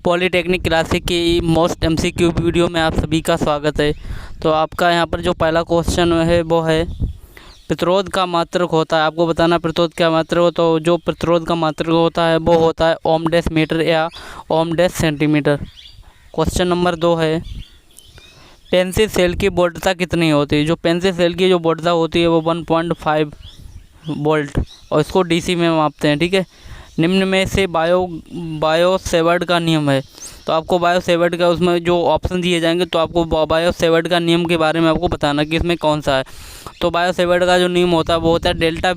Polytechnic classic की most MCQ video में आप सभी का स्वागत है। तो आपका यहाँ पर जो पहला क्वेश्चन है वो है प्रतिरोध का मात्रक होता है। आपको बताना प्रतिरोध क्या मात्रक हो। तो जो प्रतिरोध का मात्रक होता है वो होता है ओम डैश मीटर या ओम डैश सेंटीमीटर। क्वेश्चन नंबर 2 है पेंसिल सेल की वोल्टता कितनी होती है। जो पेंसिल सेल की जो वोल्टता होती है वो 1.5 वोल्ट और इसको डीसी में मापते हैं। ठीक है। निम्न में से बायो सेवर्ट का नियम है। तो आपको बायो सेवर्ट का उसमें जो ऑप्शन दिए जाएंगे तो आपको बायो सेवर्ट का नियम के बारे में आपको बताना कि इसमें कौन सा है। तो बायो सेवर्ट का जो नियम होता है वो होता है डेल्टा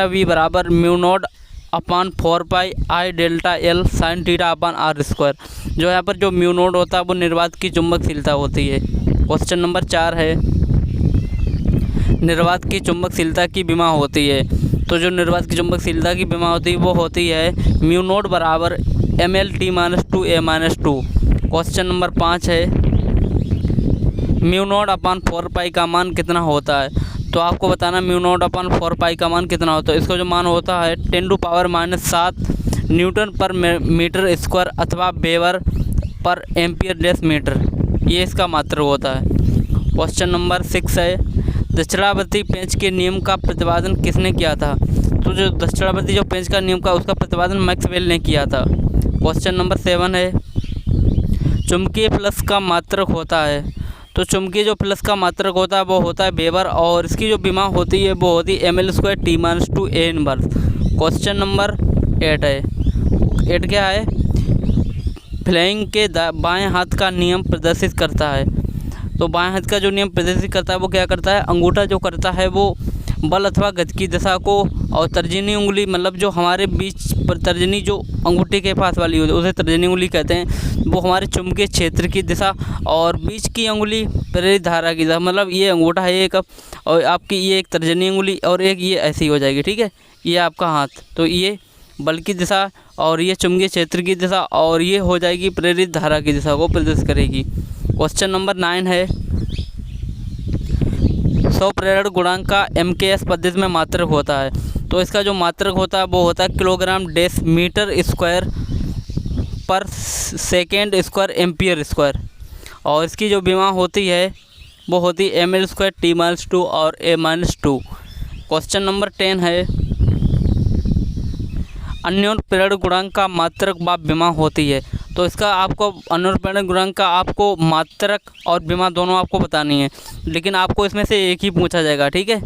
वी बराबर mu naught upon 4 pi I delta L sine theta upon r square. जो यहाँ पर जो म्यू नॉट होता है वो निर्वात की चुंबकशीलता होती है। क्वेश्चन नंबर 4 है निर्वात की चुंबकशीलता की विमा होती है। तो जो निर्वात की चुंबकशीलता की विमा होती है वो होती है म्यू नॉट बराबर ML T-2 A-2। Question number 5 है म्यू नॉट अपान 4 पाई का मान कितना होता है। तो आपको बताना म्यू नॉट अपान 4 पाई का मान कितना होता है। इसका जो मान होता है 10⁻⁷ न्यूटन पर मीटर स्क्वायर अथवा weber per ampere dash metre, ये इसका मात्रक होता है। क्वेश्चन नंबर 6 है दक्षिणावर्ती पेंच के नियम का प्रतिपादन किसने किया था। तो जो दक्षिणावर्ती जो पेंच का नियम का उसका प्रतिपादन मैक्सवेल ने किया था। क्वेश्चन नंबर 7 है चुंबकीय प्लस का मात्रक होता है। तो चुंबकीय जो प्लस का मात्रक होता है वो होता है वेबर और इसकी जो विमा होती है वो होती है ML² T-2 A-1। Question number 8 है 8 क्या है फ्लाइंग के बाएं हाथ का नियम प्रदर्शित करता है। तो बाएं हाथ का जो नियम प्रदर्शित करता है वो क्या करता है अंगूठा जो करता है वो बल अथवा गति की दिशा को और तर्जनी उंगली मतलब जो हमारे बीच पर तर्जनी जो अंगूठे के पास वाली होती है उसे तर्जनी उंगली कहते हैं, वो हमारे चुंबकीय क्षेत्र की दिशा और बीच की उंगली प्रेरित धारा की दिशा। मतलब ये अंगूठा है एक और आपकी ये एक तर्जनी उंगली और एक ये ऐसी हो जाएगी। ठीक है। ये आपका हाथ तो ये बल की दिशा और ये चुंबकीय क्षेत्र की दिशा और ये हो जाएगी प्रेरित धारा की दिशा को प्रदर्शित करेगी। क्वेश्चन नंबर 9 है 100 प्रेरण गुणांक का MKS पद्धति में मात्रक होता है। तो इसका जो मात्रक होता है वो होता है किलोग्राम डैश मीटर स्क्वायर पर सेकेंड स्क्वायर एम्पियर स्क्वायर और इसकी जो विमा होती है वो होती है ML² T-2 और A-2। क्वेश्चन नंबर 10 है अन्योन्य प्रेरण गुणांक का मात्रक व विमा होती है। तो इसका आपको अन्योन्य प्रेरण गुणांक का आपको मात्रक और विमा दोनों आपको बतानी है, लेकिन आपको इसमें से एक ही पूछा जाएगा। ठीक है।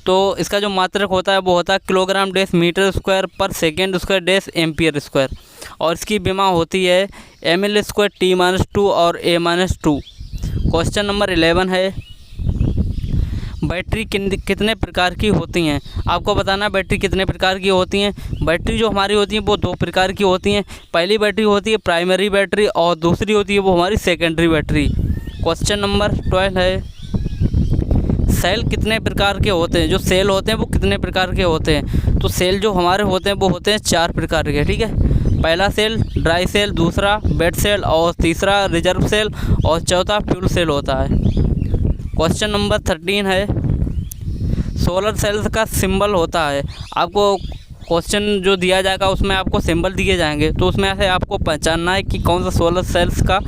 तो इसका जो मात्रक होता है वो होता है किलोग्राम डैश मीटर स्क्वायर पर second square dash ampere square और इसकी विमा होती है ML² T-2 और A-2। क्वेश्चन नंबर 11 है बैटरी कितने प्रकार की होती हैं। आपको बताना बैटरी कितने प्रकार की होती हैं। बैटरी जो हमारी होती हैं वो 2 प्रकार की होती हैं। पहली बैटरी होती है प्राइमरी बैटरी और दूसरी होती है वो हमारी सेकेंडरी बैटरी। क्वेश्चन नंबर 12 है सेल कितने प्रकार के होते हैं। जो सेल होते हैं वो कितने प्रकार के होते हैं। तो सेल जो हमारे होते हैं वो होते हैं 4 प्रकार के। ठीक है। पहला सेल ड्राई सेल, दूसरा बेड सेल और तीसरा रिजर्व सेल और चौथा फ्यूल सेल होता है। क्वेश्चन नंबर 13 है सोलर सेल्स का सिंबल होता है। आपको क्वेश्चन जो दिया जाएगा उसमें आपको सिंबल दिए जाएंगे तो उसमें से आपको पहचानना है कि कौन सा सोलर सेल्स का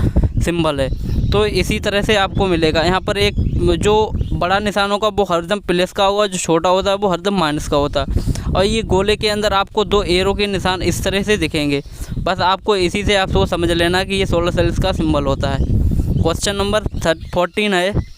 सिंबल है। तो इसी तरह से आपको मिलेगा यहाँ पर एक जो बड़ा निशान होगा वो हरदम प्लस का होगा, जो छोटा होता है वो हरदम माइनस का होता है और ये गोले के अंदर आपको 2 एरो के निशान इस तरह से दिखेंगे। बस आपको इसी से आपको समझ लेना कि ये सोलर सेल्स का सिंबल होता है। क्वेश्चन नंबर 14 है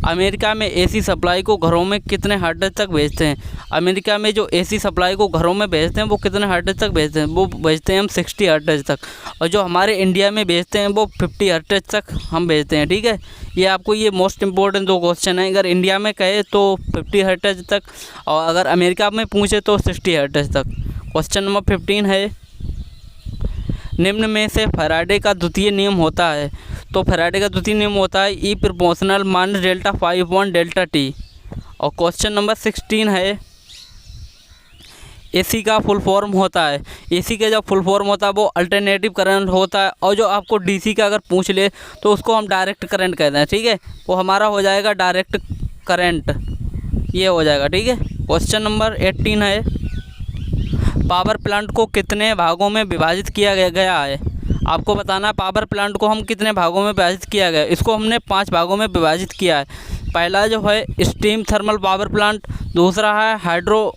अमेरिका में AC सप्लाई को घरों में कितने हर्ट्ज तक भेजते हैं। अमेरिका में जो AC सप्लाई को घरों में भेजते हैं वो कितने हर्ट्ज तक भेजते हैं। वो भेजते हैं हम 60 हर्ट्ज तक और जो हमारे इंडिया में भेजते हैं वो 50 हर्ट्ज तक हम भेजते हैं। ठीक है। ये आपको ये मोस्ट इंपॉर्टेंट 2 क्वेश्चन है। अगर इंडिया में कहे तो 50 हर्ट्ज तक और अगर अमेरिका में पूछे तो 60 हर्ट्ज तक। क्वेश्चन नंबर 15 है निम्न में से फैराडे का द्वितीय नियम होता है। तो फैराडे का द्वितीय नियम होता है E प्रोपोर्शनल माइनस डेल्टा 5/डेल्टा T। और क्वेश्चन नंबर 16 है AC का फुल फॉर्म होता है। AC का जब फुल फॉर्म होता है वो अल्टरनेटिव करंट होता है और जो आपको DC का अगर पूछ ले तो उसको हम डायरेक्ट करंट कहते हैं। ठीक है। वो हमारा हो जाएगा डायरेक्ट करंट, ये हो जाएगा। ठीक है। क्वेश्चन नंबर 18 है पावर प्लांट को कितने भागों में विभाजित किया गया है। आपको बताना है पावर प्लांट को हम कितने भागों में विभाजित किया गया है। इसको हमने 5 भागों में विभाजित किया है। पहला जो है स्टीम थर्मल पावर प्लांट, दूसरा है हाइड्रो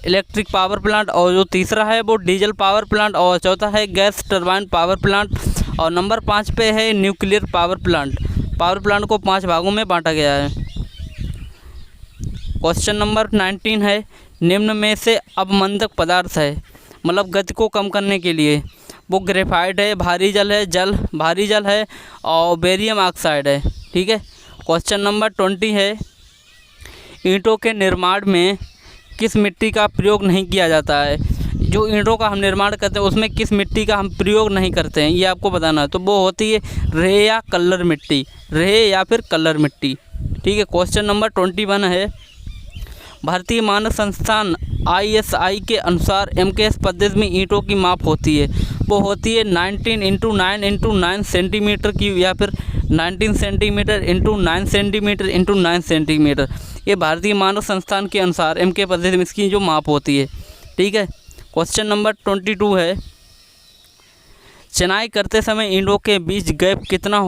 इलेक्ट्रिक पावर प्लांट, और जो तीसरा है वो डीजल पावर प्लांट, और चौथा है गैस टरबाइन पावर प्लांट, और नंबर 5 पे है nuclear power plant. Power plant को 5 भागों में बांटा गया है। क्वेश्चन नंबर 19 है, निम्न में से अवमंदक पदार्थ है, मतलब गति को कम करने के लिए, वो ग्रेफाइट है, भारी जल है और बेरियम ऑक्साइड है। ठीक है। क्वेश्चन नंबर 20 है, ईंटों के निर्माण में किस मिट्टी का प्रयोग नहीं किया जाता है। जो ईंटों का हम निर्माण करते हैं उसमें किस मिट्टी का हम प्रयोग नहीं करते हैं, ये आपको बताना है। तो वो होती है रेत या कलर मिट्टी, रेत या फिर कलर मिट्टी। ठीक है। क्वेश्चन नंबर 21 है, भारतीय मानक संस्थान ISI के अनुसार MKS पद्धति में ईंटों की माप होती है, वो होती है 19 × 9 × 9 सेंटीमीटर की, या फिर 19 सेंटीमीटर × 9 सेंटीमीटर × 9 सेंटीमीटर। ये भारतीय मानक संस्थान के अनुसार MKS पद्धति में इसकी जो माप होती है। ठीक है। क्वेश्चन नंबर 22 है, चिनाई करते समय ईंटों के बीच गैप कितना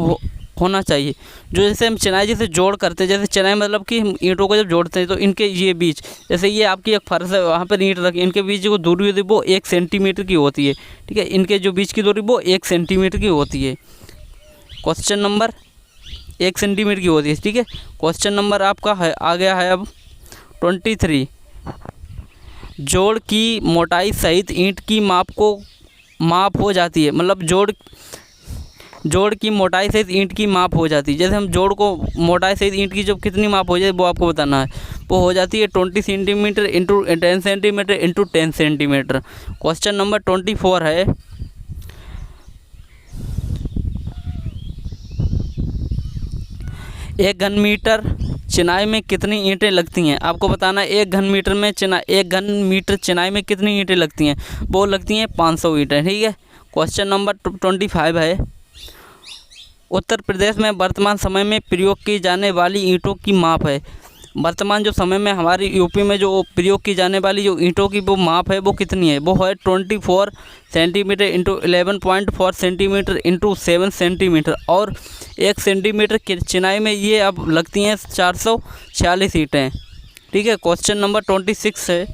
होना चाहिए। जो जैसे हम चिनाई जैसे जोड़ करते हैं, जैसे चिनाई मतलब कि हम ईंटों को जब जोड़ते हैं तो इनके ये बीच, जैसे ये आपकी एक फर्श है, वहाँ पर ईंट रखी, इनके बीच जो दूरी होती है वो 1 सेंटीमीटर की होती है। ठीक है। इनके जो बीच की दूरी वो 1 सेंटीमीटर की होती है। क्वेश्चन नंबर 1 सेंटीमीटर की होती है। ठीक है। क्वेश्चन नंबर आपका है आ गया है अब 23, जोड़ की मोटाई सहित ईंट की माप हो जाती है, मतलब जोड़ की मोटाई सहित ईंट की माप हो जाती है। जैसे हम जोड़ को मोटाई सहित ईंट की जो कितनी माप हो जाए वो आपको बताना है। वो हो जाती है 20 centimetre × 10 centimetre × 10 centimetre. Question number 24 है, 1 घन मीटर चिनाई में कितनी ईंटें लगती हैं। आपको बताना है 1 घन मीटर चिनाई में कितनी ईंटें लगती हैं। वो लगती हैं 500 ईंटें। ठीक है। क्वेश्चन नंबर 25 है, उत्तर प्रदेश में वर्तमान समय में प्रयोग की जाने वाली ईंटों की माप है। वर्तमान जो समय में हमारी यूपी में जो प्रयोग की जाने वाली जो ईंटों की वो माप है वो कितनी है। वो है 24 सेंटीमीटर × 11.4 सेंटीमीटर × 7 सेंटीमीटर, और 1 सेंटीमीटर की चिनाई में ये अब लगती हैं 446 ईंटें। ठीक है। क्वेश्चन नंबर 26 है,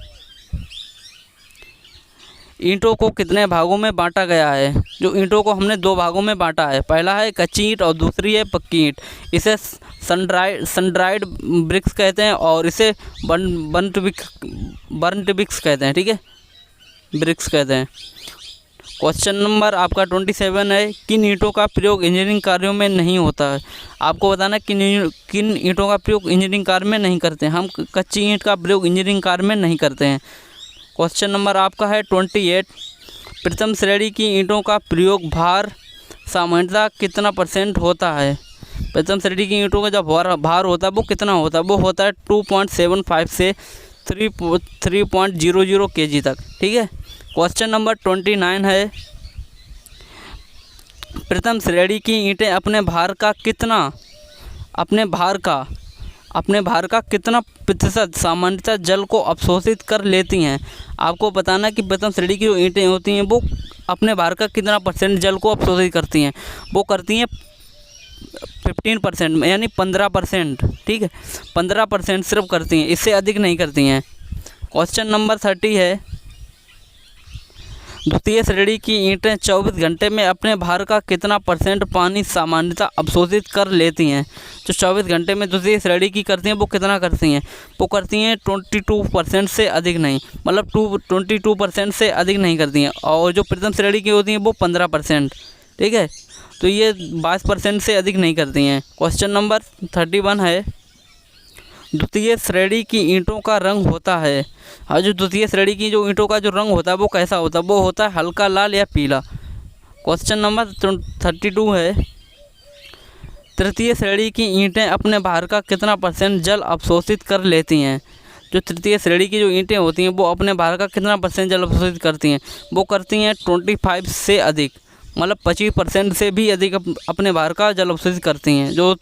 ईंटों को कितने भागों में बांटा गया है। जो ईंटों को हमने 2 भागों में बांटा है, पहला है कच्ची ईंट और दूसरी है पक्की ईंट। इसे सन-ड्राइड ब्रिक्स कहते हैं और इसे बर्न्ट ब्रिक्स कहते हैं। ठीक है। ब्रिक्स कहते हैं। क्वेश्चन नंबर आपका 27 है, किन ईंटों का प्रयोग इंजीनियरिंग कार्यों में नहीं होता है। आपको बताना किन ईंटों का प्रयोग इंजीनियरिंग कार्य में नहीं करते हैं। हम कच्ची ईंट का प्रयोग इंजीनियरिंग कार्य में नहीं करते हैं। क्वेश्चन नंबर आपका है 28, प्रथम श्रेणी की ईंटों का प्रयोग भार सामान्यतः कितना % होता है। प्रथम श्रेणी की ईंटों का जो भार होता है वो कितना होता है। वो होता है 2.75 से 3.00 kg तक। ठीक है। क्वेश्चन नंबर 29 है, प्रथम श्रेणी की ईंटें अपने भार का कितना प्रतिशत सामान्यतः जल को अवशोषित कर लेती हैं। आपको बताना कि प्रथम श्रेणी की जो ईंटें होती हैं वो अपने भार का कितना % जल को अवशोषित करती हैं। वो करती हैं 15%, यानी 15%। ठीक है। 15% सिर्फ करती हैं, इससे अधिक नहीं करती हैं। क्वेश्चन नंबर 30 है, द्वितीय श्रेणी की ईंटें 24 घंटे में अपने भार का कितना % पानी सामान्यतः अवशोषित कर लेती हैं। जो 24 घंटे में द्वितीय श्रेणी की करती हैं वो कितना करती हैं। वो करती हैं 22% से अधिक नहीं, मतलब 22% से अधिक नहीं करती हैं। और जो प्रथम श्रेणी की होती हैं वो 15%। ठीक है। तो ये 22% से अधिक नहीं करती हैं। क्वेश्चन नंबर 31 है, द्वितीय श्रेणी की ईंटों का रंग होता है। और जो द्वितीय श्रेणी की जो ईंटों का जो रंग होता है वो कैसा होता है। वो होता है हल्का लाल या पीला। क्वेश्चन नंबर 32 है, तृतीय श्रेणी की ईंटें अपने भार का कितना % जल अवशोषित कर लेती हैं। जो तृतीय श्रेणी की जो ईंटें होती हैं वो अपने भार का कितना % जल अवशोषित करती हैं। वो करती हैं 25 से अधिक, मतलब 25% से भी अधिक अपने भार का जल अवशोषित करती हैं जो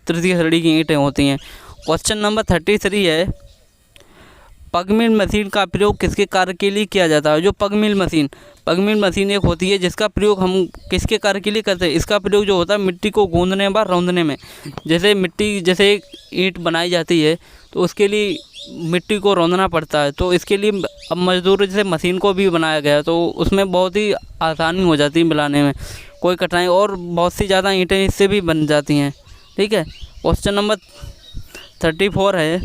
तृतीय श्रेणी की ईंटें होती हैं। क्वेश्चन नंबर 33 है, पग मिल मशीन का प्रयोग किसके कार्य के लिए किया जाता है? जो पग मिल मशीन एक होती है जिसका प्रयोग हम किसके कार्य के लिए करते हैं? इसका प्रयोग जो होता है मिट्टी को गूंदने व रौंदने में। जैसे एक ईंट बनाई जाती है तो उसके लिए मिट्टी को रौंदना पड़ता है, तो इसके लिए अब मजदूर जैसे मशीन को भी बनाया गया है, तो उसमें बहुत ही आसानी हो जाती है मिलाने में, कोई कठिनाई, और बहुत सी ज़्यादा ईंटें इससे भी बन जाती हैं। ठीक है। क्वेश्चन नंबर 34 है,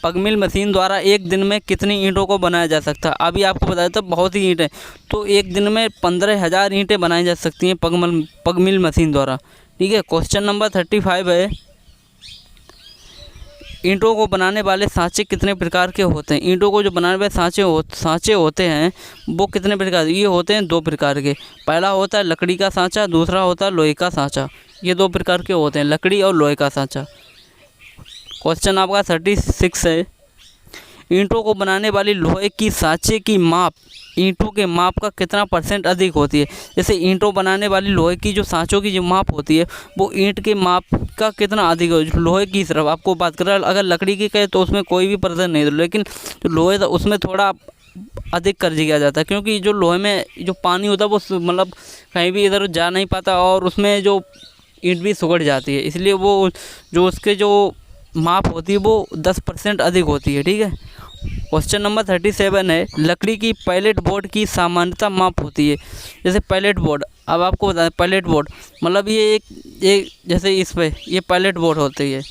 पग मिल मशीन द्वारा एक दिन में कितनी ईंटों को बनाया जा सकता है? अभी आपको बताया था बहुत ही ईंटें, तो एक दिन में 15,000 ईंटें बनाई जा सकती हैं पग मिल मशीन द्वारा। ठीक है। क्वेश्चन नंबर 35 है, ईंटों को बनाने वाले सांचे कितने प्रकार के होते हैं? ईंटों को जो बनाने वाले सांचे होते हैं वो कितने प्रकार? ये होते हैं 2 प्रकार के। पहला होता है लकड़ी का सांचा, दूसरा होता है लोहे का सांचा। ये 2 प्रकार के होते हैं, लकड़ी और लोहे का सांचा। क्वेश्चन आपका 36 है, ईंटों को बनाने वाली लोहे की सांचे की माप ईंटों के माप का कितना % अधिक होती है? जैसे ईंटों बनाने वाली लोहे की जो सांचों की जो माप होती है वो ईंट के माप का कितना अधिक हो? लोहे की सिर्फ आपको बात कर रहा है, अगर लकड़ी की कहे तो उसमें कोई भी % नहीं, लेकिन जो लोहे था उसमें थोड़ा अधिक कर दिया जाता है, क्योंकि जो लोहे में जो पानी होता है वो मतलब कहीं भी इधर जा नहीं पाता और उसमें जो ईंट भी सुगड़ जाती है, इसलिए वो जो उसके जो माप होती है वो 10% अधिक होती है। ठीक है। क्वेश्चन नंबर 37 है, लकड़ी की पैलेट बोर्ड की सामान्यता माप होती है। जैसे पैलेट बोर्ड, अब आपको बताएं पैलेट बोर्ड मतलब ये एक जैसे इस पे ये पैलेट बोर्ड होती है,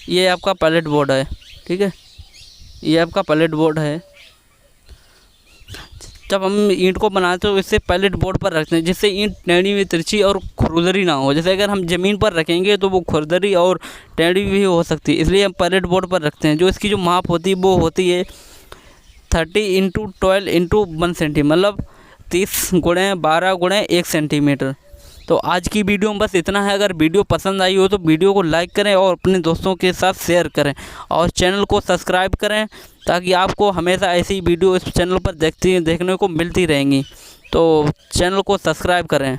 ये आपका पैलेट बोर्ड है। ठीक है। ये आपका पैलेट बोर्ड है। जब हम ईंट को बनाते हैं तो इससे पैलेट बोर्ड पर रखते हैं जिससे ईंट टेढ़ी हुई तिरछी और खुरदरी ना हो। जैसे अगर हम ज़मीन पर रखेंगे तो वो खुरदरी और टेढ़ी भी हो सकती है, इसलिए हम पैलेट बोर्ड पर रखते हैं। जो इसकी जो माप होती है वो होती है 30 × 12 × 1 सेंटीमीटर, मतलब 30 × 12 × 1 सेंटीमीटर। तो आज की वीडियो में बस इतना है। अगर वीडियो पसंद आई हो तो वीडियो को लाइक करें और अपने दोस्तों के साथ शेयर करें और चैनल को सब्सक्राइब करें, ताकि आपको हमेशा ऐसी वीडियो इस चैनल पर देखने को मिलती रहेंगी। तो चैनल को सब्सक्राइब करें।